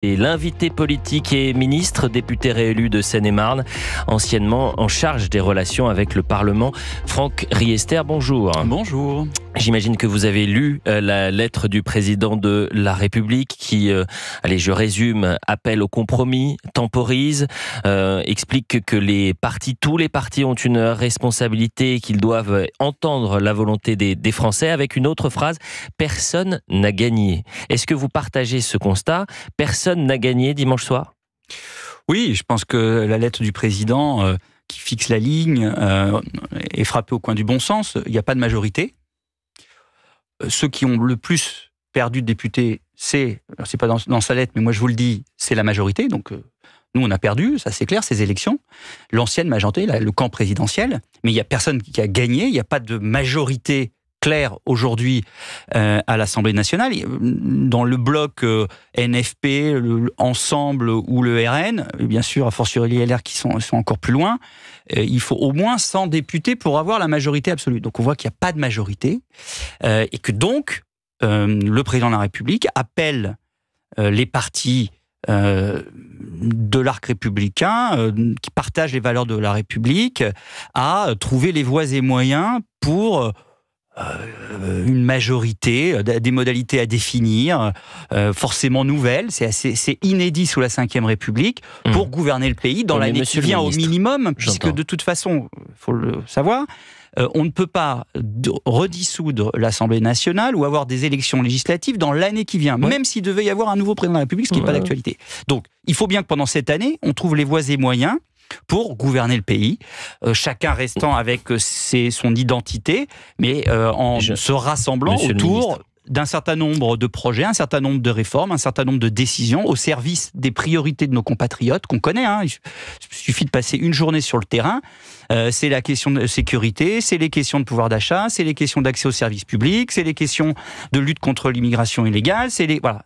Et l'invité politique et ministre, député réélu de Seine-et-Marne, anciennement en charge des relations avec le Parlement, Franck Riester, bonjour. Bonjour. J'imagine que vous avez lu la lettre du président de la République qui, allez, je résume, appelle au compromis, temporise, explique que tous les partis ont une responsabilité et qu'ils doivent entendre la volonté des Français, avec une autre phrase, personne n'a gagné. Est-ce que vous partagez ce constat ? Personne n'a gagné dimanche soir ? Oui, je pense que la lettre du président qui fixe la ligne est frappée au coin du bon sens. Il n'y a pas de majorité. Ceux qui ont le plus perdu de députés, c'est pas dans sa lettre, mais moi je vous le dis, c'est la majorité. Donc nous on a perdu, ça c'est clair, ces élections. L'ancienne majorité, le camp présidentiel, mais il n'y a personne qui a gagné, il n'y a pas de majorité clair aujourd'hui à l'Assemblée nationale. Dans le bloc NFP, Ensemble ou le RN, bien sûr, a fortiori les LR qui sont encore plus loin, il faut au moins 100 députés pour avoir la majorité absolue. Donc on voit qu'il n'y a pas de majorité et que donc le président de la République appelle les partis de l'arc républicain qui partagent les valeurs de la République à trouver les voies et moyens pour une majorité, des modalités à définir, forcément nouvelles, c'est inédit sous la Ve République, pour gouverner le pays dans l'année qui vient au minimum, puisque de toute façon, il faut le savoir, on ne peut pas redissoudre l'Assemblée nationale ou avoir des élections législatives dans l'année qui vient, même s'il devait y avoir un nouveau président de la République, ce qui n'est pas d'actualité. Donc, il faut bien que pendant cette année, on trouve les voies et moyens pour gouverner le pays, chacun restant avec son identité, mais se rassemblant autour d'un certain nombre de projets, un certain nombre de réformes, un certain nombre de décisions au service des priorités de nos compatriotes qu'on connaît. Il suffit de passer une journée sur le terrain. C'est la question de sécurité, c'est les questions de pouvoir d'achat, c'est les questions d'accès aux services publics, c'est les questions de lutte contre l'immigration illégale. Voilà.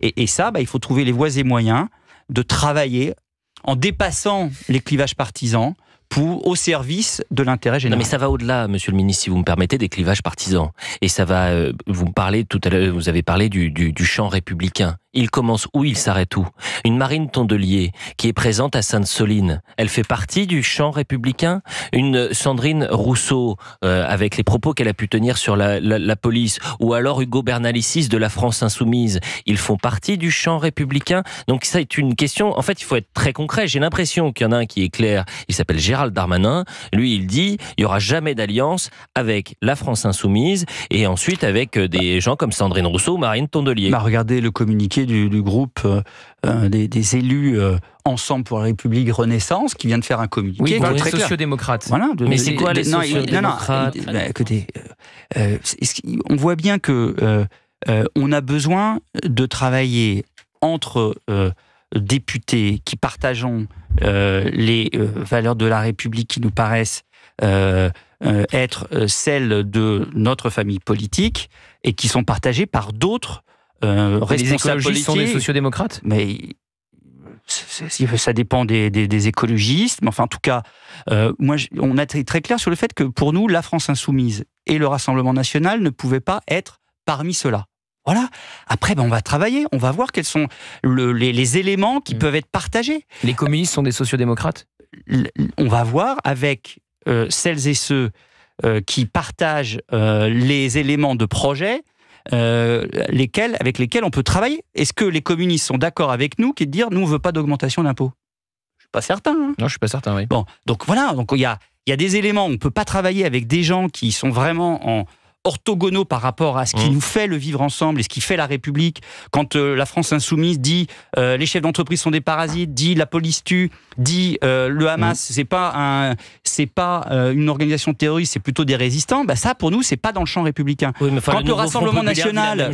Et ça, il faut trouver les voies et moyens de travailler en dépassant les clivages partisans au service de l'intérêt général. Non mais ça va au-delà, monsieur le ministre, si vous me permettez, des clivages partisans. Et ça va, vous avez parlé du champ républicain. Il commence où, il s'arrête où ? Une Marine Tondelier qui est présente à Sainte-Soline, elle fait partie du champ républicain ? Une Sandrine Rousseau, avec les propos qu'elle a pu tenir sur la police, ou alors Hugo Bernalicis de la France Insoumise, ils font partie du champ républicain ? Donc ça est une question, en fait il faut être très concret. J'ai l'impression qu'il y en a un qui est clair, il s'appelle Gérald Darmanin, lui il dit il n'y aura jamais d'alliance avec la France Insoumise et ensuite avec des gens comme Sandrine Rousseau ou Marine Tondelier. Regardez le communiqué du groupe des élus Ensemble pour la République Renaissance qui vient de faire un communiqué. Oui, pour les sociodémocrates. Voilà, mais c'est quoi les sociodémocrates ? Écoutez, on voit bien que on a besoin de travailler entre députés qui partageons les valeurs de la République qui nous paraissent être celles de notre famille politique et qui sont partagées par d'autres les écologistes sont des sociodémocrates ? Mais ça dépend des écologistes. Mais enfin, en tout cas, on a été très clair sur le fait que pour nous, la France Insoumise et le Rassemblement National ne pouvaient pas être parmi ceux-là. Voilà. Après, on va travailler, on va voir quels sont les éléments qui peuvent être partagés. Les communistes sont des sociodémocrates ? On va voir avec celles et ceux qui partagent les éléments de projet avec lesquels on peut travailler. Est-ce que les communistes sont d'accord avec nous qui est de dire nous on veut pas d'augmentation d'impôts ? Je suis pas certain. Non, je suis pas certain, oui. Bon, donc voilà, donc il y a des éléments où on peut pas travailler avec des gens qui sont vraiment en orthogonaux par rapport à ce qui nous fait le vivre ensemble et ce qui fait la République. Quand la France Insoumise dit les chefs d'entreprise sont des parasites, dit la police tue, dit le Hamas c'est pas une organisation terroriste, c'est plutôt des résistants. Ça pour nous c'est pas dans le champ républicain. Oui, quand le Rassemblement National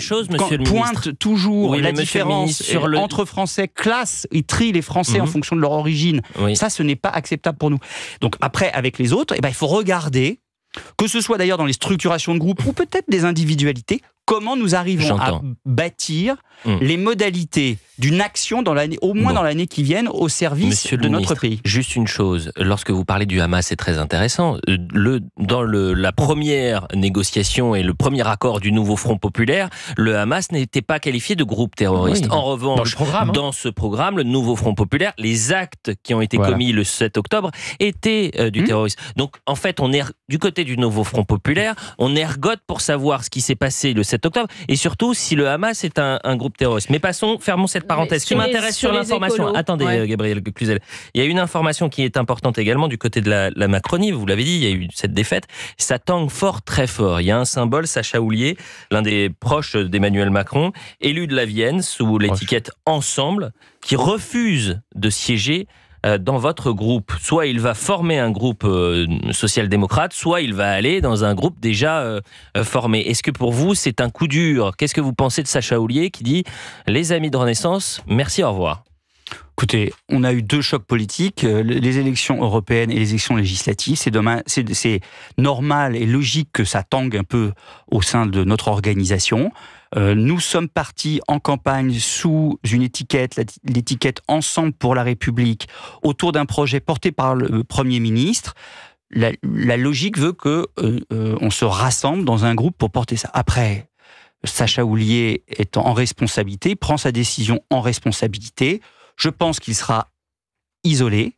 pointe toujours la différence entre Français, classe, il trie les Français en fonction de leur origine. Ça ce n'est pas acceptable pour nous. Donc après avec les autres, il faut regarder. Que ce soit d'ailleurs dans les structurations de groupe ou peut-être des individualités, comment nous arrivons à bâtir les modalités d'une action au moins dans l'année qui vient au service de notre pays. Juste une chose, lorsque vous parlez du Hamas, c'est très intéressant. Dans la première négociation et le premier accord du nouveau Front populaire, le Hamas n'était pas qualifié de groupe terroriste. Oui, en revanche, dans ce programme, le nouveau Front populaire, les actes qui ont été commis le 7 octobre étaient du terrorisme. Donc en fait, on est du côté du nouveau Front populaire, on ergote pour savoir ce qui s'est passé le 7 octobre et surtout si le Hamas est un groupe terroriste. Mais fermons cette parenthèse. Ce qui m'intéresse sur l'information, attendez Gabriel Cluzel, il y a une information qui est importante également du côté de la Macronie, vous l'avez dit, il y a eu cette défaite, ça tangue fort, très fort. Il y a un symbole, Sacha Houlier, l'un des proches d'Emmanuel Macron, élu de la Vienne sous l'étiquette Ensemble, qui refuse de siéger dans votre groupe. Soit il va former un groupe social-démocrate, soit il va aller dans un groupe déjà formé. Est-ce que pour vous, c'est un coup dur? Qu'est-ce que vous pensez de Sacha Houlier qui dit « Les amis de Renaissance, merci, au revoir ». Écoutez, on a eu 2 chocs politiques, les élections européennes et les élections législatives. C'est normal et logique que ça tangue un peu au sein de notre organisation. Nous sommes partis en campagne sous une étiquette, l'étiquette Ensemble pour la République, autour d'un projet porté par le Premier ministre. La logique veut que on se rassemble dans un groupe pour porter ça. Après, Sacha Houlier est en responsabilité, prend sa décision en responsabilité. Je pense qu'il sera isolé.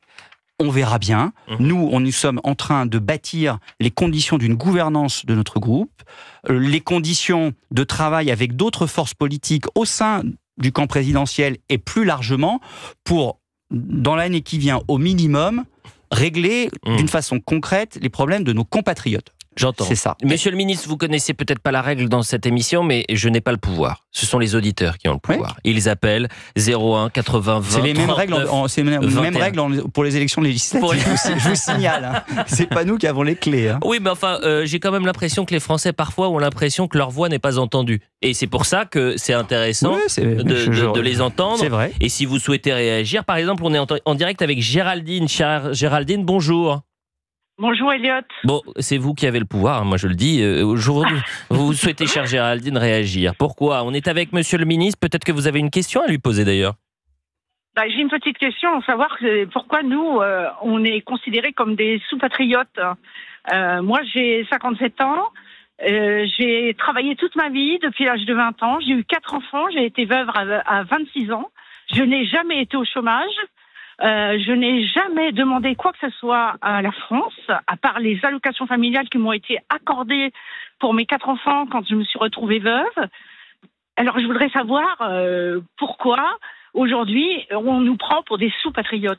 On verra bien. Nous sommes en train de bâtir les conditions d'une gouvernance de notre groupe, les conditions de travail avec d'autres forces politiques au sein du camp présidentiel et plus largement pour, dans l'année qui vient, au minimum, régler d'une façon concrète les problèmes de nos compatriotes. J'entends. C'est ça. Monsieur le ministre, vous connaissez peut-être pas la règle dans cette émission, mais je n'ai pas le pouvoir. Ce sont les auditeurs qui ont le pouvoir. Oui. Ils appellent 01 80 20 C'est les mêmes 39, règles, c'est les mêmes règles pour les élections législatives. Je vous signale. Hein. C'est pas nous qui avons les clés. Hein. Oui, mais enfin, j'ai quand même l'impression que les Français parfois ont l'impression que leur voix n'est pas entendue. Et c'est pour ça que c'est intéressant de les entendre. C'est vrai. Et si vous souhaitez réagir, par exemple, on est en direct avec Géraldine. Géraldine, bonjour. Bonjour Elliot. Bon, c'est vous qui avez le pouvoir, moi je le dis. Aujourd'hui, vous souhaitez, chère Géraldine, réagir. Pourquoi? On est avec Monsieur le ministre, peut-être que vous avez une question à lui poser d'ailleurs. J'ai une petite question, savoir pourquoi nous, on est considérés comme des sous-patriotes. Moi j'ai 57 ans, j'ai travaillé toute ma vie depuis l'âge de 20 ans, j'ai eu 4 enfants, j'ai été veuve à 26 ans, je n'ai jamais été au chômage. Je n'ai jamais demandé quoi que ce soit à la France, à part les allocations familiales qui m'ont été accordées pour mes 4 enfants quand je me suis retrouvée veuve. Alors je voudrais savoir pourquoi aujourd'hui on nous prend pour des sous-patriotes.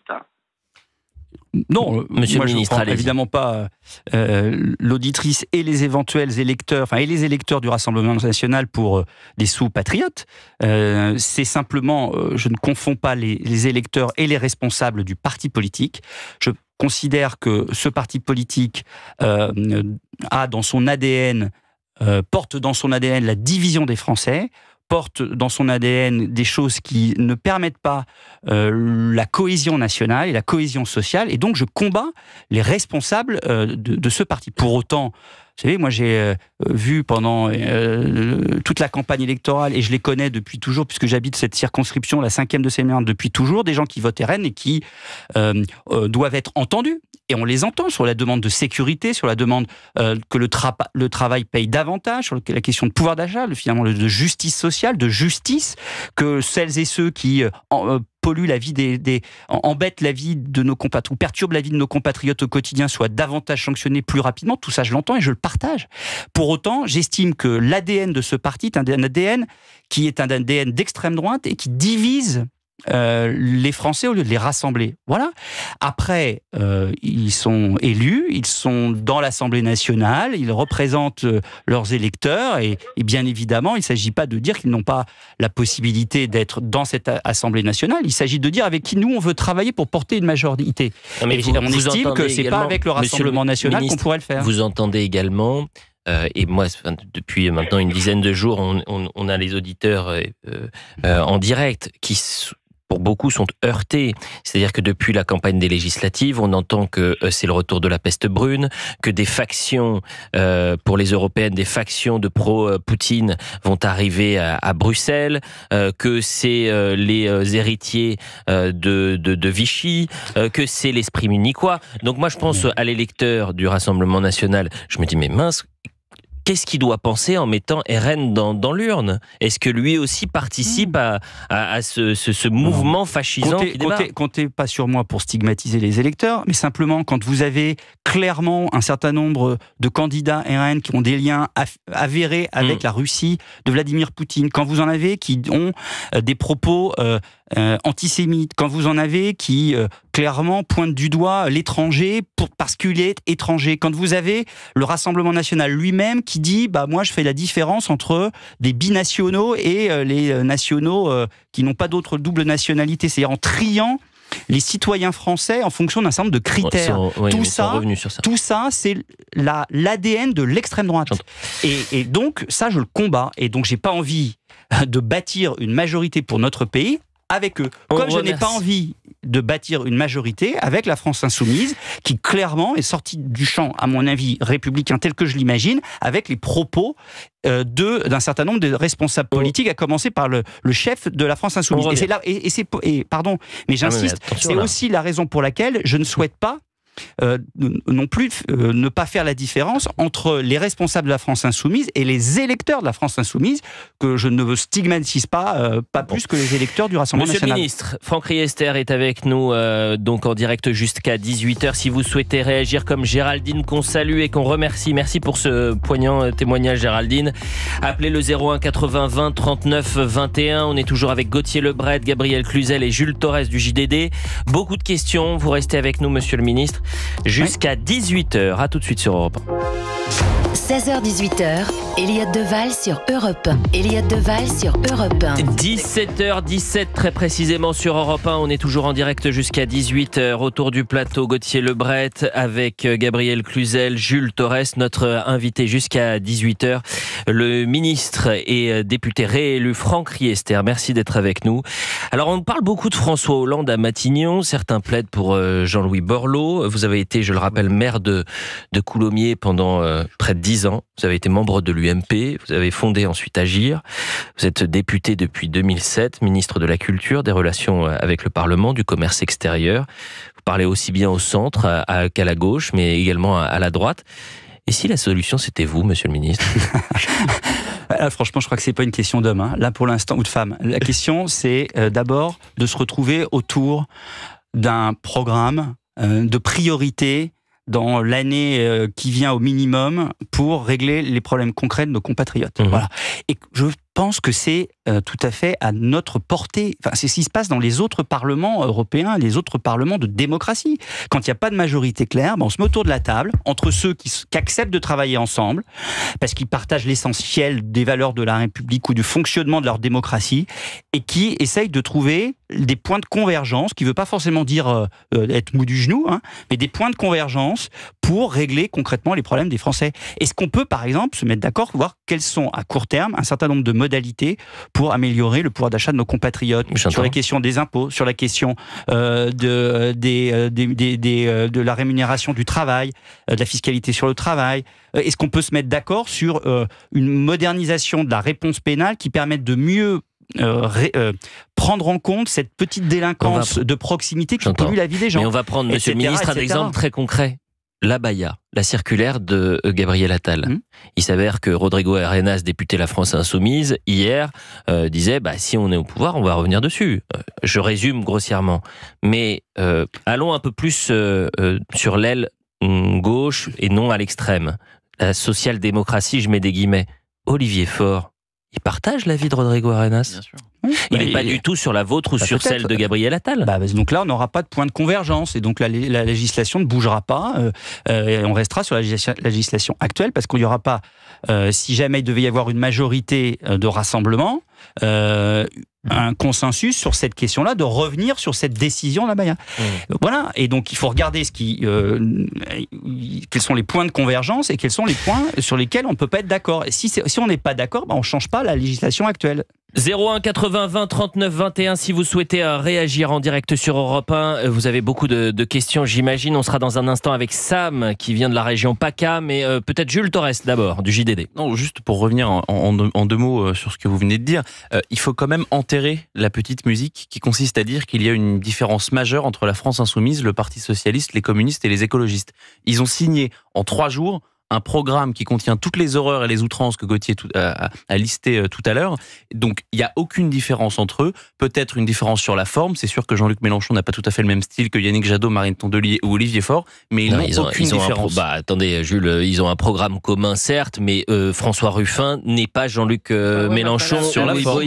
Non, Monsieur moi le ministre, je ne prends évidemment pas l'auditrice et les éventuels électeurs, et les électeurs du Rassemblement national pour des sous-patriotes. C'est simplement, je ne confonds pas les électeurs et les responsables du parti politique. Je considère que ce parti politique a dans son ADN, porte dans son ADN la division des Français, porte dans son ADN des choses qui ne permettent pas la cohésion nationale et la cohésion sociale. Et donc, je combats les responsables de ce parti. Pour autant, vous savez, moi, j'ai vu pendant toute la campagne électorale, et je les connais depuis toujours, puisque j'habite cette circonscription, la 5e de Seine-et-Marne, depuis toujours, des gens qui votent RN et qui doivent être entendus. Et on les entend sur la demande de sécurité, sur la demande que le travail paye davantage, sur la question de pouvoir d'achat, finalement de justice sociale, de justice, que celles et ceux qui polluent la vie embêtent la vie de nos compatriotes, ou perturbent la vie de nos compatriotes au quotidien, soient davantage sanctionnés plus rapidement. Tout ça, je l'entends et je le partage. Pour autant, j'estime que l'ADN de ce parti est un ADN qui est un ADN d'extrême droite et qui divise les Français au lieu de les rassembler. Voilà. Après, ils sont élus, ils sont dans l'Assemblée nationale, ils représentent leurs électeurs et bien évidemment, il ne s'agit pas de dire qu'ils n'ont pas la possibilité d'être dans cette Assemblée nationale. Il s'agit de dire avec qui nous on veut travailler pour porter une majorité. Mais on estime que c'est pas avec le Rassemblement national qu'on pourrait le faire. Vous entendez également. Et moi, depuis maintenant une dizaine de jours, on a les auditeurs en direct pour beaucoup, sont heurtés. C'est-à-dire que depuis la campagne des législatives, on entend que c'est le retour de la peste brune, que des factions, pour les européennes, des factions de pro-Poutine vont arriver à Bruxelles, que c'est les héritiers de Vichy, que c'est l'esprit munichois. Donc moi, je pense à l'électeur du Rassemblement national. Je me dis, mais mince, qu'est-ce qu'il doit penser en mettant RN dans l'urne? Est-ce que lui aussi participe à ce mouvement fascisant qui démarre? Comptez pas sur moi pour stigmatiser les électeurs, mais simplement quand vous avez clairement un certain nombre de candidats RN qui ont des liens avérés avec la Russie de Vladimir Poutine, quand vous en avez qui ont des propos antisémites, quand vous en avez qui clairement pointent du doigt l'étranger parce qu'il est étranger, quand vous avez le Rassemblement national lui-même qui dit moi je fais la différence entre des binationaux et les nationaux qui n'ont pas d'autre double nationalité, c'est-à-dire en triant les citoyens français en fonction d'un certain nombre de critères. Tout ça, c'est l'ADN de l'extrême droite. Et donc, ça, je le combats. Et donc, j'ai pas envie de bâtir une majorité pour notre pays avec eux. Comme je n'ai pas envie de bâtir une majorité avec la France insoumise, qui clairement est sortie du champ, à mon avis, républicain tel que je l'imagine, avec les propos d'un certain nombre de responsables politiques, à commencer par le chef de la France insoumise. Et c'est là, pardon, mais j'insiste, c'est aussi la raison pour laquelle je ne souhaite pas non plus ne pas faire la différence entre les responsables de la France insoumise et les électeurs de la France insoumise, que je ne stigmatise pas plus que les électeurs du Rassemblement national. Monsieur le ministre, Franck Riester est avec nous donc en direct jusqu'à 18h. Si vous souhaitez réagir comme Géraldine, qu'on salue et qu'on remercie, merci pour ce poignant témoignage, Géraldine. Appelez le 01 80 20 39 21. On est toujours avec Gauthier Lebret, Gabriel Cluzel et Jules Torres du JDD. Beaucoup de questions, vous restez avec nous, monsieur le ministre, jusqu'à 18h. À tout de suite sur Europe 1. 16h-18h, Elliott Deval sur Europe 1. Elliott Deval sur Europe 1. 17h17 très précisément sur Europe 1. On est toujours en direct jusqu'à 18h. Autour du plateau, Gauthier Lebret avec Gabriel Cluzel, Jules Torres, notre invité jusqu'à 18h. Le ministre et député réélu Franck Riester. Merci d'être avec nous. Alors on parle beaucoup de François Hollande à Matignon. Certains plaident pour Jean-Louis Borloo. Vous avez été, je le rappelle, maire de Coulommiers pendant près de 10 ans. Vous avez été membre de l'UMP, vous avez fondé ensuite Agir. Vous êtes député depuis 2007, ministre de la Culture, des Relations avec le Parlement, du Commerce extérieur. Vous parlez aussi bien au centre qu'à la gauche, mais également à la droite. Et si la solution, c'était vous, monsieur le ministre? Franchement, je crois que c'est pas une question d'homme, hein. Là, pour l'instant, ou de femme. La question, c'est d'abord de se retrouver autour d'un programme de priorité dans l'année qui vient au minimum pour régler les problèmes concrets de nos compatriotes. Voilà. Et je pense que c'est tout à fait à notre portée. Enfin, c'est ce qui se passe dans les autres parlements européens, les autres parlements de démocratie. Quand il n'y a pas de majorité claire, on se met autour de la table, entre ceux qui acceptent de travailler ensemble, parce qu'ils partagent l'essentiel des valeurs de la République ou du fonctionnement de leur démocratie, et qui essayent de trouver des points de convergence, qui ne veut pas forcément dire être mou du genou, hein, mais des points de convergence pour régler concrètement les problèmes des Français. Est-ce qu'on peut, par exemple, se mettre d'accord, voir quels sont, à court terme, un certain nombre de modalités pour améliorer le pouvoir d'achat de nos compatriotes, sur la question des impôts, sur la question de la rémunération du travail, de la fiscalité sur le travail. Est-ce qu'on peut se mettre d'accord sur une modernisation de la réponse pénale qui permette de mieux prendre en compte cette petite délinquance de proximité qui pollue la vie des gens? Mais on va prendre, monsieur le ministre, un exemple très concret. L'abaya, la circulaire de Gabriel Attal. Il s'avère que Rodrigo Arenas, député La France Insoumise, hier, disait si on est au pouvoir, on va revenir dessus. Je résume grossièrement. Mais allons un peu plus sur l'aile gauche et non à l'extrême. La social-démocratie, je mets des guillemets. Olivier Faure, il partage l'avis de Rodrigo Arenas? Bien sûr. Il n'est pas du tout sur la vôtre ou sur celle de Gabriel Attal. Donc là, on n'aura pas de point de convergence et donc la législation ne bougera pas. On restera sur la législation actuelle parce qu'il n'y aura pas, si jamais il devait y avoir une majorité de rassemblement, un consensus sur cette question-là, de revenir sur cette décision là-bas. Voilà. Et donc, il faut regarder quels sont les points de convergence et quels sont les points sur lesquels on ne peut pas être d'accord. Et si on n'est pas d'accord, on ne change pas la législation actuelle. 01 80 20 39 21 si vous souhaitez réagir en direct sur Europe 1. Vous avez beaucoup de questions, j'imagine. On sera dans un instant avec Sam qui vient de la région PACA, mais peut-être Jules Torres d'abord, du JDD. Non, juste pour revenir en deux mots sur ce que vous venez de dire, il faut quand même enterrer la petite musique qui consiste à dire qu'il y a une différence majeure entre la France insoumise, le Parti socialiste, les communistes et les écologistes. Ils ont signé en 3 jours un programme qui contient toutes les horreurs et les outrances que Gauthier a listées tout à l'heure. Donc, il n'y a aucune différence entre eux. Peut-être une différence sur la forme. C'est sûr que Jean-Luc Mélenchon n'a pas tout à fait le même style que Yannick Jadot, Marine Tondelier ou Olivier Faure, mais ils n'ont aucune différence. Attendez, Jules, ils ont un programme commun, certes, mais François Ruffin n'est pas Jean-Luc Mélenchon sur la forme.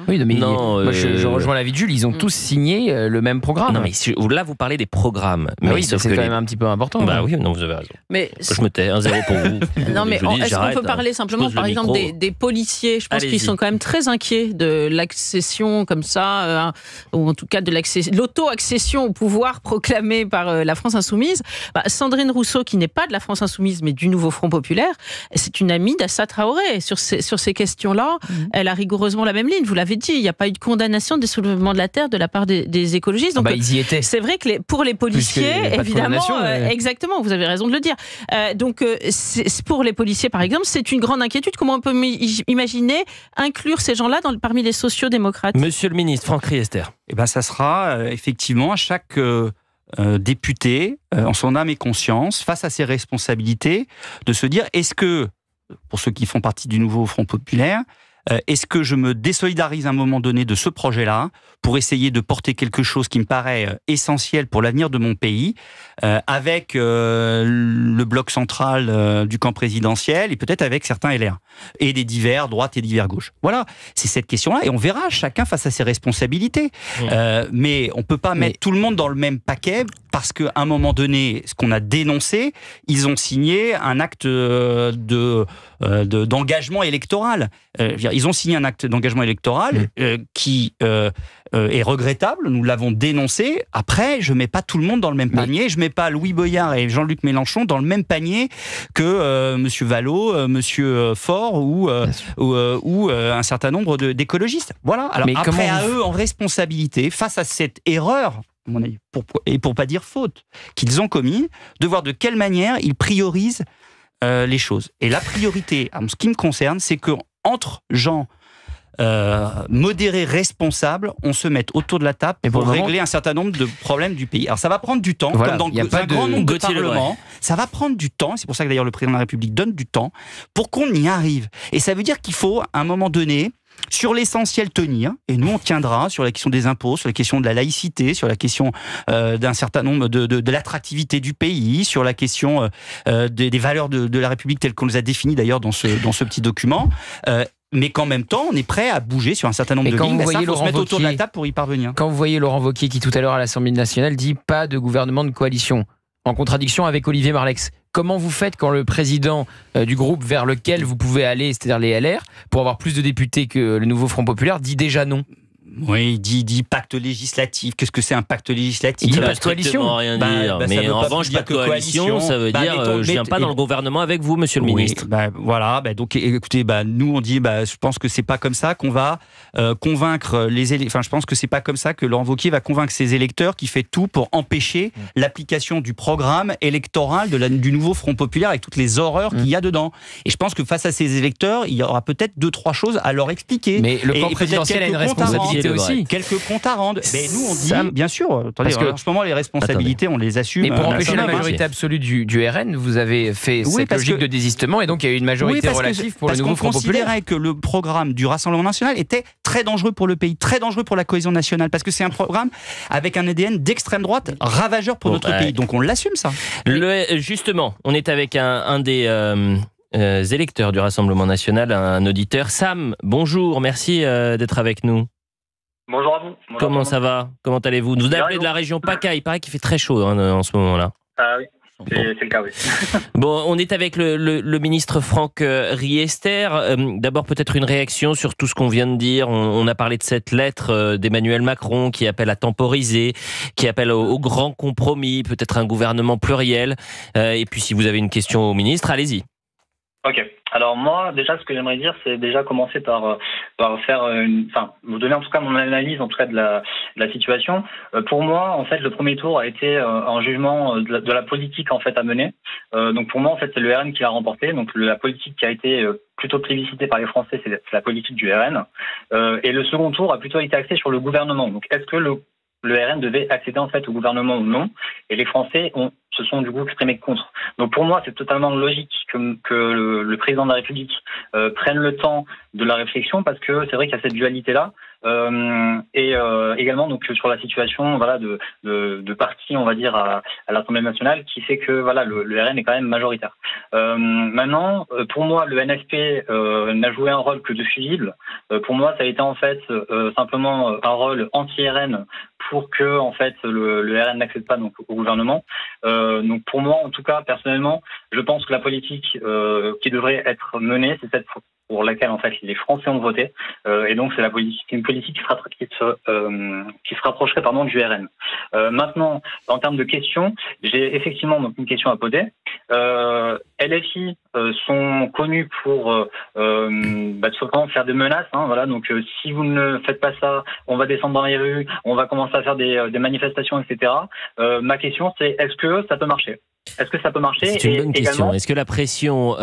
Oui, mais moi, je rejoins l'avis de Jules. Ils ont tous signé le même programme. Non, mais là, vous parlez des programmes. Mais oui, c'est quand même un petit peu important. Bah oui, non, vous avez raison. Mais je me tais, 1-0 pour vous. Non, mais est-ce qu'on peut parler simplement, par exemple, des policiers? Je pense qu'ils sont quand même très inquiets de l'accession comme ça, ou en tout cas de l'auto-accession au pouvoir proclamée par la France Insoumise. Sandrine Rousseau, qui n'est pas de la France Insoumise, mais du Nouveau Front Populaire, c'est une amie d'Assa Traoré. Sur ces questions-là, elle a rigoureusement la même ligne. Vous l'avez dit, il n'y a pas eu de condamnation des soulèvements de la terre de la part des écologistes. Donc, ils y étaient. C'est vrai que pour les policiers, évidemment, exactement, vous avez raison de le dire. Donc, pour les policiers, par exemple, c'est une grande inquiétude. Comment on peut imaginer inclure ces gens-là parmi les sociodémocrates? Monsieur le ministre, Franck Riester. Ça sera effectivement à chaque député, en son âme et conscience, face à ses responsabilités, de se dire, est-ce que, pour ceux qui font partie du Nouveau Front Populaire, est-ce que je me désolidarise à un moment donné de ce projet-là pour essayer de porter quelque chose qui me paraît essentiel pour l'avenir de mon pays, avec le bloc central du camp présidentiel et peut-être avec certains LR et des divers droite et divers gauche. Voilà, c'est cette question-là et on verra chacun face à ses responsabilités. Mais on peut pas mettre tout le monde dans le même paquet parce qu'à un moment donné, ce qu'on a dénoncé, ils ont signé un acte d'engagement électoral. Ils ont signé un acte d'engagement électoral qui est regrettable, nous l'avons dénoncé. Après, je mets pas tout le monde dans le même panier, je mets pas Louis Boyard et Jean-Luc Mélenchon dans le même panier que Monsieur Vallot, Monsieur Faure ou un certain nombre d'écologistes. Voilà. Alors après, à eux en responsabilité, face à cette erreur, à mon avis, pour pas dire faute, qu'ils ont commis, de voir de quelle manière ils priorisent les choses. Et la priorité, en ce qui me concerne, c'est que entre gens modérés, responsables, on se mette autour de la table pour régler un certain nombre de problèmes du pays. Alors ça va prendre du temps, comme dans un grand nombre de parlements, ça va prendre du temps, c'est pour ça que d'ailleurs le président de la République donne du temps, pour qu'on y arrive. Et ça veut dire qu'il faut, à un moment donné, sur l'essentiel tenir, et nous on tiendra sur la question des impôts, sur la question de la laïcité, sur la question d'un certain nombre de l'attractivité du pays, sur la question des valeurs de la République telles qu'on les a définies d'ailleurs dans ce petit document. Mais qu'en même temps, on est prêt à bouger sur un certain nombre de lignes. Il faut se mettre autour de la table pour y parvenir. Quand vous voyez Laurent Wauquiez qui tout à l'heure à l'Assemblée nationale dit pas de gouvernement de coalition, en contradiction avec Olivier Marleix, comment vous faites quand le président du groupe vers lequel vous pouvez aller, c'est-à-dire les LR, pour avoir plus de députés que le Nouveau Front Populaire, dit déjà non? Oui, il dit pacte législatif. Qu'est-ce que c'est un pacte législatif? Il dit pas de coalition. Rien dire. Mais en revanche, pas de coalition, ça veut dire je viens pas dans le gouvernement avec vous, monsieur le ministre. Voilà. Donc, écoutez, nous on dit, je pense que c'est pas comme ça qu'on va convaincre les électeurs. Enfin, je pense que c'est pas comme ça que Laurent Wauquiez va convaincre ses électeurs, qui fait tout pour empêcher l'application du programme électoral du Nouveau Front Populaire avec toutes les horreurs qu'il y a dedans. Et je pense que face à ces électeurs, il y aura peut-être 2-3 choses à leur expliquer. Mais le camp présidentiel a une responsabilité aussi. Quelques comptes à rendre. Mais nous, on dit, bien sûr, attendez, en ce moment, les responsabilités, on les assume. Mais pour empêcher la majorité absolue du RN, vous avez fait cette logique de désistement et donc il y a eu une majorité relative pour le Nouveau Front Populaire. Parce qu'on considérait que le programme du Rassemblement National était très dangereux pour le pays, très dangereux pour la cohésion nationale, parce que c'est un programme avec un ADN d'extrême droite ravageur pour notre pays. Donc on l'assume, ça. Justement, on est avec un des électeurs du Rassemblement National, un auditeur. Sam, bonjour, merci d'être avec nous. Bonjour à vous. Comment ça va? Comment allez-vous? Vous appelez de la région PACA, il paraît qu'il fait très chaud en ce moment-là. Ah oui, c'est le cas, oui. Bon, on est avec le ministre Franck Riester. D'abord, peut-être une réaction sur tout ce qu'on vient de dire. On a parlé de cette lettre d'Emmanuel Macron qui appelle à temporiser, qui appelle au grand compromis, peut-être un gouvernement pluriel. Et puis, si vous avez une question au ministre, allez-y. Ok. Alors moi, déjà, ce que j'aimerais dire, c'est déjà commencer par faire vous donner en tout cas mon analyse, en tout cas de la situation. Pour moi, en fait, le premier tour a été un jugement de la politique en fait à mener. Donc pour moi, en fait, c'est le RN qui l'a remporté. Donc la politique qui a été plutôt plébiscitée par les Français, c'est la politique du RN. Et le second tour a plutôt été axé sur le gouvernement. Donc est-ce que le RN devait accéder en fait au gouvernement ou non? Et les Français se sont du coup exprimés contre. Donc pour moi, c'est totalement logique que le président de la République prenne le temps de la réflexion, parce que c'est vrai qu'il y a cette dualité-là. Et également donc sur la situation de parti, on va dire, à l'Assemblée nationale, qui fait que le RN est quand même majoritaire. Maintenant, pour moi, le NFP n'a joué un rôle que de fusible. Pour moi, ça a été en fait simplement un rôle anti-RN pour que en fait le RN n'accède pas donc au gouvernement. Donc pour moi, en tout cas, personnellement, je pense que la politique qui devrait être menée, c'est celle pour laquelle en fait les Français ont voté, et donc c'est une politique qui se rapprocherait du RN. Maintenant, en termes de questions, j'ai effectivement donc une question à poser. LFI sont connus pour tout simplement faire des menaces. Donc si vous ne faites pas ça, on va descendre dans les rues, on va commencer à faire des manifestations, etc. Ma question, c'est est-ce que ça peut marcher? Est-ce que ça peut marcher? C'est une bonne question. Est-ce que la pression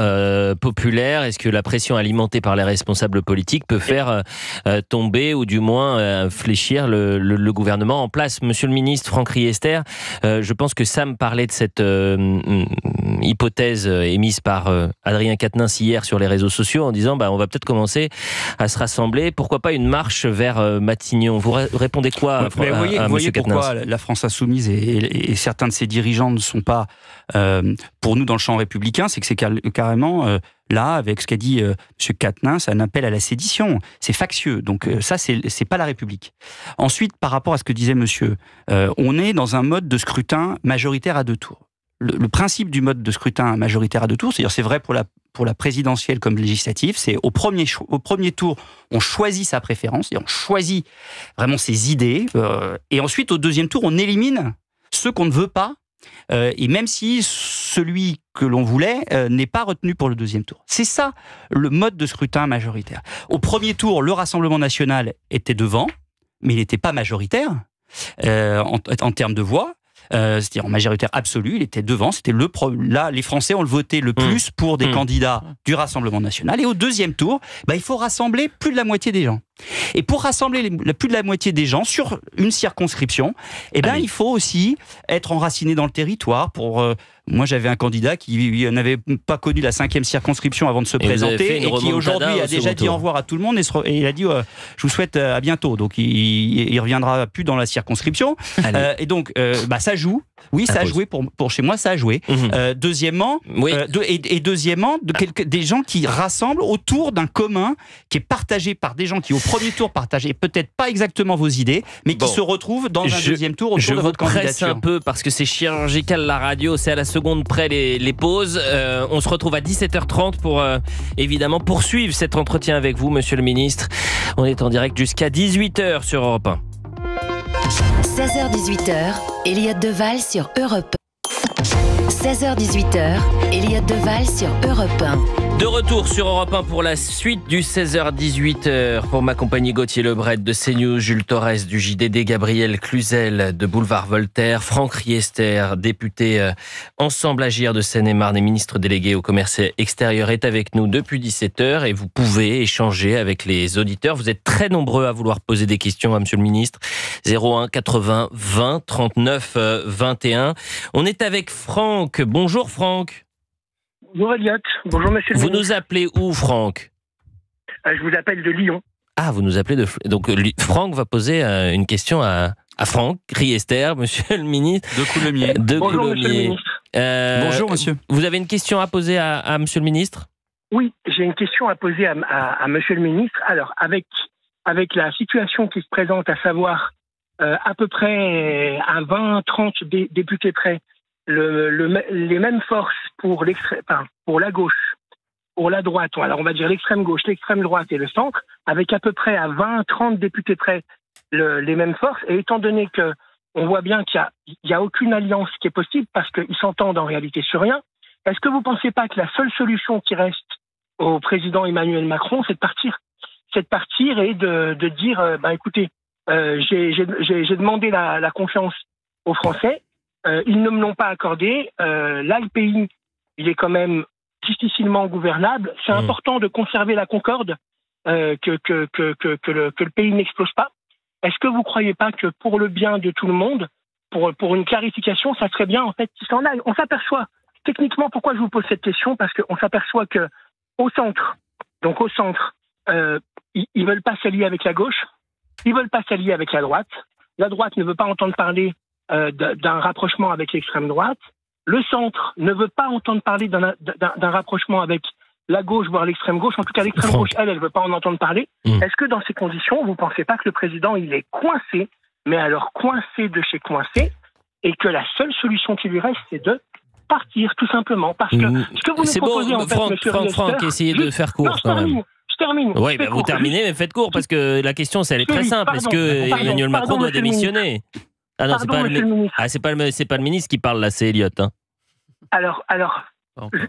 populaire, est-ce que la pression alimentée par les responsables politiques peut faire tomber ou du moins fléchir le gouvernement en place? Monsieur le ministre Franck Riester, je pense que Sam parlait de cette hypothèse émise par Adrien Quatennens hier sur les réseaux sociaux en disant on va peut-être commencer à se rassembler. Pourquoi pas une marche vers Matignon? Vous répondez quoi à voyez pourquoi la France insoumise et certains de ses dirigeants ne sont pas pour nous dans le champ républicain, c'est que c'est carrément là, avec ce qu'a dit M. Quatennens, un appel à la sédition. C'est factieux, donc ça c'est pas la République. Ensuite, par rapport à ce que disait monsieur, on est dans un mode de scrutin majoritaire à 2 tours. Le principe du mode de scrutin majoritaire à 2 tours, c'est-à-dire c'est vrai pour la présidentielle comme législative, c'est au premier tour, on choisit sa préférence, et on choisit vraiment ses idées, et ensuite au deuxième tour, on élimine ceux qu'on ne veut pas, et même si celui que l'on voulait n'est pas retenu pour le deuxième tour. C'est ça le mode de scrutin majoritaire. Au premier tour, le Rassemblement national était devant, mais il n'était pas majoritaire en termes de voix. C'est-à-dire en majoritaire absolue, il était devant. C'était là, les Français ont voté le plus pour des candidats du Rassemblement national. Et au deuxième tour, il faut rassembler plus de la moitié des gens. Et pour rassembler plus de la moitié des gens sur une circonscription, il faut aussi être enraciné dans le territoire. Moi, j'avais un candidat qui n'avait pas connu la 5e circonscription avant de se présenter et qui aujourd'hui a déjà dit au revoir à tout le monde et il a dit je vous souhaite à bientôt. Donc il reviendra plus dans la circonscription. Et donc ça joue. Oui, ça a joué pour chez moi, ça a joué. Deuxièmement, des gens qui rassemblent autour d'un commun qui est partagé par des gens qui au premier tour partageaient peut-être pas exactement vos idées, mais qui se retrouvent dans un deuxième tour autour de votre candidature. Je vous presse un peu parce que c'est chirurgical la radio, c'est à la seconde près les pauses. On se retrouve à 17h30 pour évidemment poursuivre cet entretien avec vous, monsieur le ministre. On est en direct jusqu'à 18h sur Europe 1. 16h-18h, Eliott Deval sur Europe 1. 16h-18h, Eliott Deval sur Europe 1. De retour sur Europe 1 pour la suite du 16h-18h. Pour m'accompagner, Gauthier Lebret de CNews, Jules Torres du JDD, Gabriel Cluzel de Boulevard Voltaire, Franck Riester, député Ensemble Agir de Seine-et-Marne et ministre délégué au commerce extérieur, est avec nous depuis 17h et vous pouvez échanger avec les auditeurs. Vous êtes très nombreux à vouloir poser des questions à monsieur le ministre. 01 80 20 39 21. On est avec Franck. Bonjour Franck. Bonjour Eliott, bonjour monsieur le ministre. Vous nous appelez où, Franck? Je vous appelle de Lyon. Ah, vous nous appelez de... Donc Franck va poser une question à Franck Riester, monsieur le ministre. De Coulommiers. Bonjour monsieur le ministre. Bonjour monsieur. Vous avez une question à poser à monsieur le ministre? Oui, j'ai une question à poser à monsieur le ministre. Alors, avec la situation qui se présente, à savoir à peu près à 20-30 députés près, les mêmes forces pour la gauche, pour la droite, alors on va dire l'extrême gauche, l'extrême droite et le centre, avec à peu près à 20-30 députés près les mêmes forces, et étant donné que on voit bien qu'il y a aucune alliance qui est possible parce qu'ils s'entendent en réalité sur rien, Est-ce que vous ne pensez pas que la seule solution qui reste au président Emmanuel Macron, c'est de partir et de dire, écoutez, j'ai demandé la confiance aux Français, ils ne me l'ont pas accordé, là le pays, il est quand même difficilement gouvernable, c'est important de conserver la concorde, que le pays n'explose pas. Est-ce que vous ne croyez pas que pour le bien de tout le monde, pour une clarification, ça serait bien en fait qu'il s'en aille. On s'aperçoit, techniquement, pourquoi je vous pose cette question, parce qu'on s'aperçoit que au centre, ils veulent pas s'allier avec la gauche, ils veulent pas s'allier avec la droite ne veut pas entendre parler d'un rapprochement avec l'extrême droite, le centre ne veut pas entendre parler d'un rapprochement avec la gauche, voire l'extrême gauche, en tout cas l'extrême gauche, elle veut pas en entendre parler. Est-ce que dans ces conditions, vous pensez pas que le président, il est coincé, mais alors coincé de chez coincé, et que la seule solution qui lui reste, c'est de partir, tout simplement, parce que ce que vous nous proposez, en fait, Franck, essayez de faire court, quand même. Je termine. Oui, vous terminez, mais faites court, parce que la question, elle est très simple. Est-ce que Emmanuel Macron doit démissionner? Ah non, c'est pas le ministre qui parle là, c'est Elliott. Hein. Alors,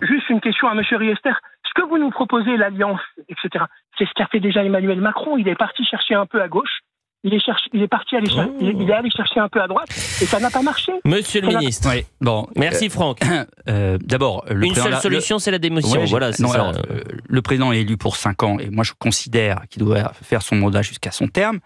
juste une question à M. Riester. Ce que vous nous proposez, l'alliance, etc., c'est ce qu'a fait déjà Emmanuel Macron. Il est parti chercher un peu à gauche. Il est allé chercher un peu à droite et ça n'a pas marché. Monsieur le ministre. Oui, bon, merci Franck. D'abord, une seule solution, c'est la démotion. Voilà, c'est ça. Le président est élu pour 5 ans et moi je considère qu'il doit faire son mandat jusqu'à son terme.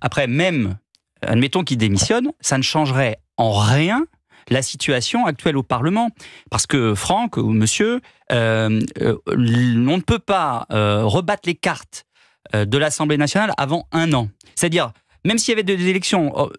Après, même, admettons qu'il démissionne, ça ne changerait en rien la situation actuelle au Parlement. Parce que Franck ou monsieur, on ne peut pas rebattre les cartes de l'Assemblée nationale avant 1 an. C'est-à-dire, même s'il y avait des élections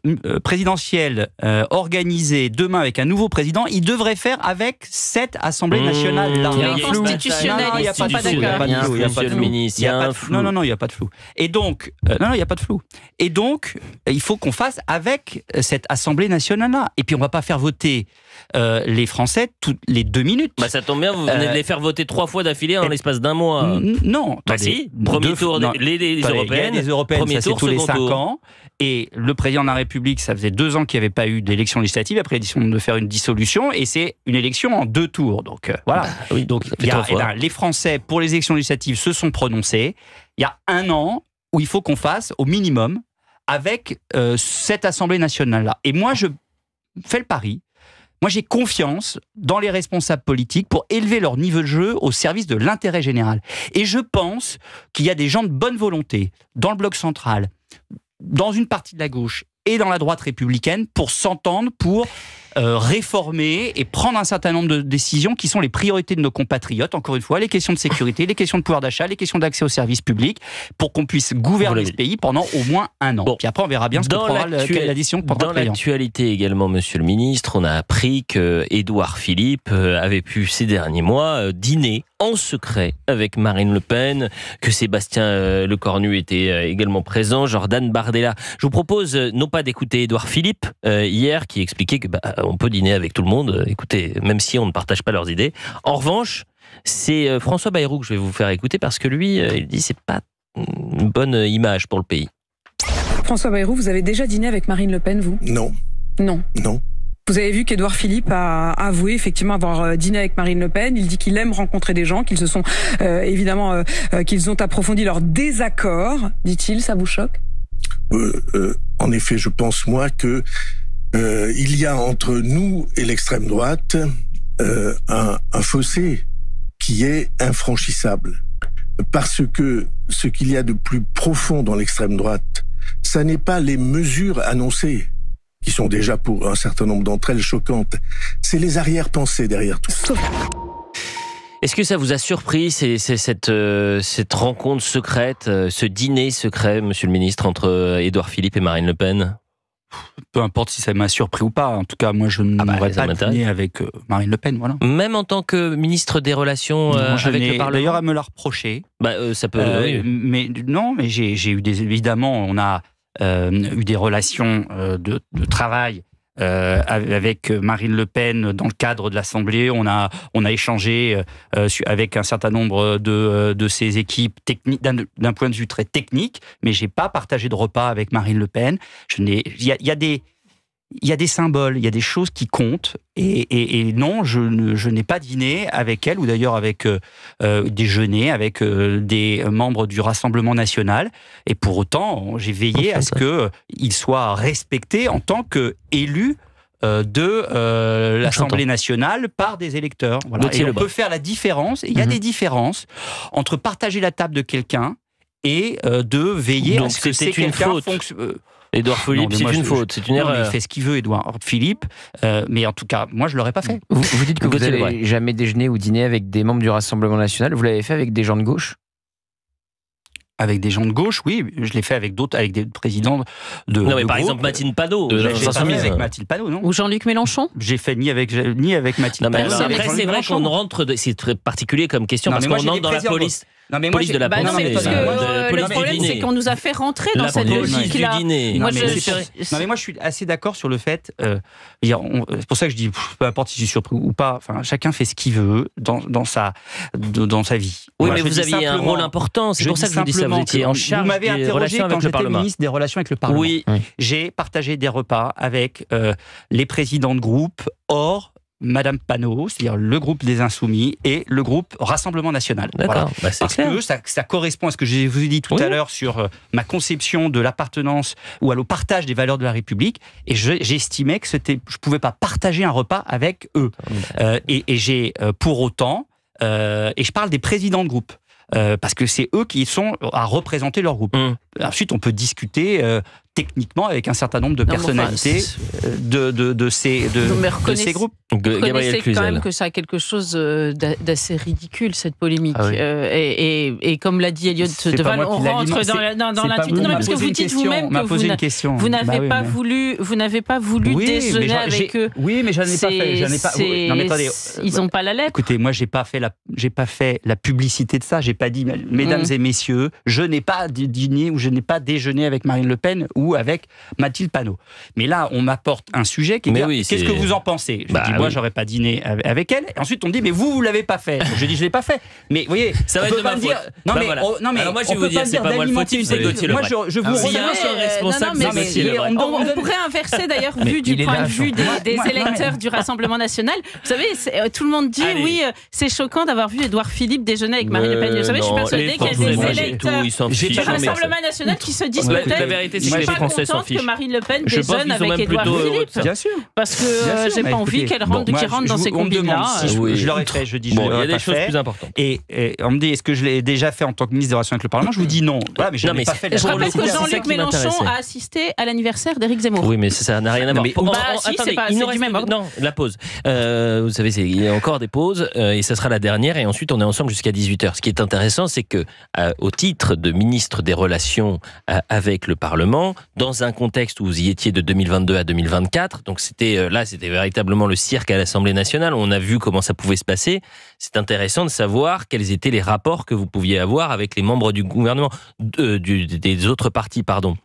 présidentielles organisées demain avec un nouveau président, il devrait faire avec cette Assemblée nationale-là. Il y a un flou constitutionnel, il n'y a pas d'accord. Il n'y a pas de flou. Non, il n'y a pas de flou. Et donc, il n'y a pas de flou. Et donc, il faut qu'on fasse avec cette Assemblée nationale-là. Et puis, on ne va pas faire voter les Français toutes les 2 minutes. Ça tombe bien, vous venez de les faire voter 3 fois d'affilée en l'espace d'1 mois. Non. Si, premier tour, les européennes. Les européennes, ça c'est tous les 5 ans. Et le président de la République, ça faisait 2 ans qu'il n'y avait pas eu d'élection législative. Après, ils décident de faire une dissolution et c'est une élection en 2 tours. Donc voilà. Oui, donc les Français, pour les élections législatives, se sont prononcés. Il y a 1 an où il faut qu'on fasse au minimum avec cette Assemblée nationale-là. Et moi, je fais le pari. Moi, j'ai confiance dans les responsables politiques pour élever leur niveau de jeu au service de l'intérêt général. Et je pense qu'il y a des gens de bonne volonté dans le bloc central, dans une partie de la gauche et dans la droite républicaine pour s'entendre, pour réformer et prendre un certain nombre de décisions qui sont les priorités de nos compatriotes. Encore une fois, les questions de sécurité, les questions de pouvoir d'achat, les questions d'accès aux services publics, pour qu'on puisse gouverner ce pays pendant au moins 1 an. Bon. Puis après, on verra bien ce que prendra la décision que prendra le président. Dans l'actualité également, monsieur le ministre, on a appris que Édouard Philippe avait pu ces derniers mois dîner en secret avec Marine Le Pen, que Sébastien Lecornu était également présent, Jordan Bardella. Je vous propose non pas d'écouter Édouard Philippe hier, qui expliquait que on peut dîner avec tout le monde, écoutez, même si on ne partage pas leurs idées. En revanche, c'est François Bayrou que je vais vous faire écouter parce que lui, il dit c'est pas une bonne image pour le pays. François Bayrou, vous avez déjà dîné avec Marine Le Pen, vous ? Non. Non. Vous avez vu qu'Édouard Philippe a avoué effectivement avoir dîné avec Marine Le Pen. Il dit qu'il aime rencontrer des gens, qu'ils se sont qu'ils ont approfondi leur désaccord, dit-il. Ça vous choque ? En effet, je pense moi que il y a entre nous et l'extrême droite un fossé qui est infranchissable. Parce que ce qu'il y a de plus profond dans l'extrême droite, ça n'est pas les mesures annoncées, qui sont déjà pour un certain nombre d'entre elles choquantes, c'est les arrière-pensées derrière tout ça. Est-ce que ça vous a surpris, cette rencontre secrète, ce dîner secret, monsieur le ministre, entre Édouard Philippe et Marine Le Pen ? Peu importe si ça m'a surpris ou pas. En tout cas, moi, je n'aurais pas dîné avec Marine Le Pen. Voilà. Même en tant que ministre des Relations avec le Parlement. D'ailleurs, à me la reprocher. Ça peut. Oui. Mais j'ai eu évidemment, on a eu des relations de travail avec Marine Le Pen dans le cadre de l'Assemblée. On a échangé avec un certain nombre de ses équipes techniques, d'un point de vue très technique, mais j'ai pas partagé de repas avec Marine LePen. Il y a des il y a des symboles, il y a des choses qui comptent. Et non, je n'ai pas dîné avec elle, ou d'ailleurs avec déjeuné avec des membres du Rassemblement national. Et pour autant, j'ai veillé à ce qu'il soit respecté en tant qu'élu de l'Assemblée nationale par des électeurs. Voilà. Et on peut faire la différence. Et il y a des différences entre partager la table de quelqu'un et de veiller à ce que c'est quelqu'un fonctionne. Édouard Philippe, c'est une faute, c'est une erreur. Il fait ce qu'il veut, Édouard Philippe, mais en tout cas, moi, je ne l'aurais pas fait. Vous dites que vous n'avez jamais déjeuné ou dîné avec des membres du Rassemblement national. Vous l'avez fait avec des gens de gauche ? Avec des gens de gauche, oui, je l'ai fait avec d'autres, avec des présidents de. Non, mais de par groupe. exemple Mathilde Panot. J'ai pas fait avec Mathilde Panot, non ? Ou Jean-Luc Mélenchon ? J'ai fait ni avec Mathilde Panot. Après, c'est vrai qu'on rentre. C'est très particulier comme question parce qu'on entre dans la police. Non, mais police de la non, mais parce que le problème, c'est qu'on nous a fait rentrer dans cette logique-là. Non, mais moi, je suis assez d'accord sur le fait. C'est pour ça que je dis, peu importe si je suis surpris ou pas. Enfin, chacun fait ce qu'il veut dans sa vie. Oui, mais vous aviez un rôle important. C'est pour ça que je vous dis ça. Vous étiez en charge. Vous m'avez interrogé quand j'étais ministre des Relations avec le Parlement. Oui. J'ai partagé des repas avec les présidents de groupe hors Madame Panot, c'est-à-dire le groupe des Insoumis et le groupe Rassemblement National. D'accord, voilà. Parce que ça correspond à ce que je vous ai dit tout à l'heure sur ma conception de l'appartenance ou au partage des valeurs de la République, et j'estimais que je ne pouvais pas partager un repas avec eux. Et j'ai pour autant, et je parle des présidents de groupe, parce que c'est eux qui sont à représenter leur groupe. Ensuite, on peut discuter techniquement avec un certain nombre de personnalités de ces groupes. Reconnaissez quand même que ça a quelque chose d'assez ridicule, cette polémique. Ah oui. Et comme l'a dit Elliot Deval, on rentre dans l'intuition. Non, parce que vous dites vous-même que vous n'avez pas voulu déjeuner avec eux. Oui, mais je n'en ai pas fait. Non, mais attendez. Ils n'ont pas la lettre. Écoutez, moi, j'ai pas fait la publicité de ça. J'ai pas dit, mesdames et messieurs, je n'ai pas dîné ou je n'ai pas déjeuné avec Marine Le Pen ou avec Mathilde Panot. Mais là, on m'apporte un sujet qui est qu'est-ce que vous en pensez ? Je dis, moi, j'aurais pas dîné avec elle. Et ensuite, on me dit, mais vous l'avez pas fait. Je dis, je l'ai pas fait. Mais vous voyez, ça va être de ma faute. Non, mais alors moi, je vais vous dire, c'est pas moi le fautif, c'est Gauthier Lebret. Moi, je vous responsable, c'est Gauthier Lebret. On pourrait inverser d'ailleurs, vu du point de vue des électeurs du Rassemblement national. Vous savez, tout le monde dit, oui, c'est choquant d'avoir vu Édouard Philippe déjeuner avec Marine Le Pen. Vous savez, je suis persuadée qu'il y a des électeurs du Rassemblement national qui se disent peut-être, la vérité, c'est que les Français s'en fichent. Que Marine Le Pen déjeune avec Édouard Philippe. Bien sûr. Parce que j'ai pas envie qu'elle rentre dans ces combines-là. Je l'aurais fait, je dis, je l'aurais pas fait. Il y a des choses plus importantes. Et on me dit, est-ce que je l'ai déjà fait en tant que ministre des Relations avec le Parlement ? Je vous dis non. Voilà, mais je n'ai pas fait. Je rappelle que Jean-Luc Mélenchon a assisté à l'anniversaire d'Éric Zemmour. Oui, mais ça n'a rien à voir. Attendez, c'est du même ordre. Non, la pause. Vous savez, il y a encore des pauses et ça sera la dernière et ensuite on est ensemble jusqu'à 18h. Ce qui est intéressant, c'est que au titre de ministre des Relations avec le Parlement, dans un contexte où vous y étiez de 2022 à 2024, donc c'était véritablement le cirque à l'Assemblée nationale, on a vu comment ça pouvait se passer. C'est intéressant de savoir quels étaient les rapports que vous pouviez avoir avec les membres du gouvernement, des autres partis, pardon.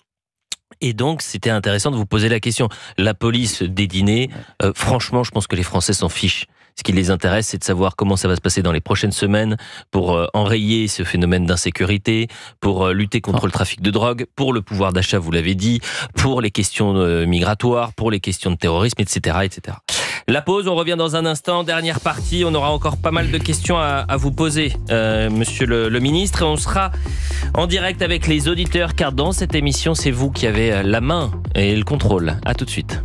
Et donc, c'était intéressant de vous poser la question. La police des dîners, franchement, je pense que les Français s'en fichent. Ce qui les intéresse, c'est de savoir comment ça va se passer dans les prochaines semaines pour enrayer ce phénomène d'insécurité, pour lutter contre le trafic de drogue, pour le pouvoir d'achat, vous l'avez dit, pour les questions migratoires, pour les questions de terrorisme, etc., etc. La pause, on revient dans un instant. Dernière partie, on aura encore pas mal de questions à vous poser, monsieur le ministre. Et on sera en direct avec les auditeurs, car dans cette émission, c'est vous qui avez la main et le contrôle. À tout de suite.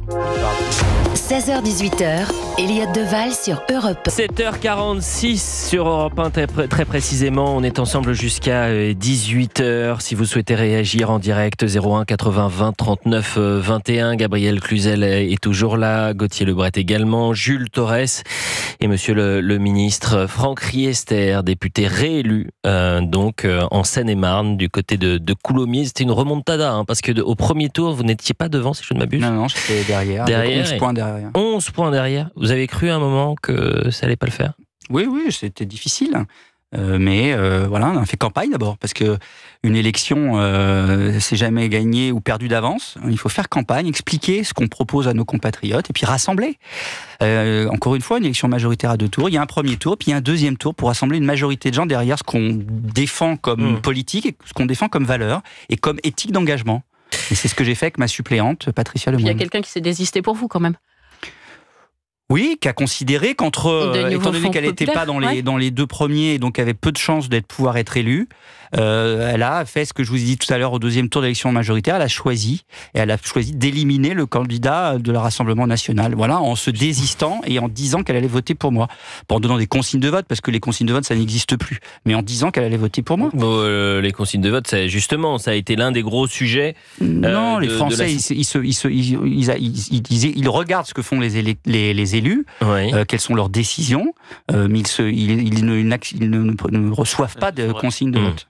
16h-18h, Elliot Deval sur Europe. 7h46 sur Europe 1, très précisément. On est ensemble jusqu'à 18h. Si vous souhaitez réagir en direct, 01 80 20 39 21. Gabriel Cluzel est toujours là, Gauthier Lebret également, Jules Torres et monsieur le ministre Franck Riester, député réélu en Seine-et-Marne, du côté de Coulommiers. C'était une remontada, parce que au premier tour, vous n'étiez pas devant, si je ne m'abuse. Non, j'étais derrière. 11 points derrière. 11 points derrière. Vous avez cru à un moment que ça allait pas le faire ? Oui, c'était difficile. Mais voilà, on a fait campagne d'abord, parce que une élection, c'est jamais gagné ou perdu d'avance. Il faut faire campagne, expliquer ce qu'on propose à nos compatriotes, et puis rassembler. Encore une fois, une élection majoritaire à 2 tours. Il y a un premier tour, puis il y a un deuxième tour pour rassembler une majorité de gens derrière ce qu'on défend comme politique, et ce qu'on défend comme valeur et comme éthique d'engagement. Et c'est ce que j'ai fait avec ma suppléante, Patricia Lemoyne. Il y a quelqu'un qui s'est désisté pour vous quand même. Oui, qui a considéré qu'entre, étant donné qu'elle n'était pas dans les deux premiers, et donc avait peu de chances de pouvoir être élue, elle a fait ce que je vous ai dit tout à l'heure au deuxième tour d'élection majoritaire. Elle a choisi d'éliminer le candidat de le Rassemblement national. Voilà, en se désistant et en disant qu'elle allait voter pour moi, pas en donnant des consignes de vote parce que les consignes de vote ça n'existe plus, mais en disant qu'elle allait voter pour moi. Bon, les consignes de vote, ça a été l'un des gros sujets. Non, les Français, ils regardent ce que font les élus, oui. Quelles sont leurs décisions, mais ils ne reçoivent pas de consignes de vote.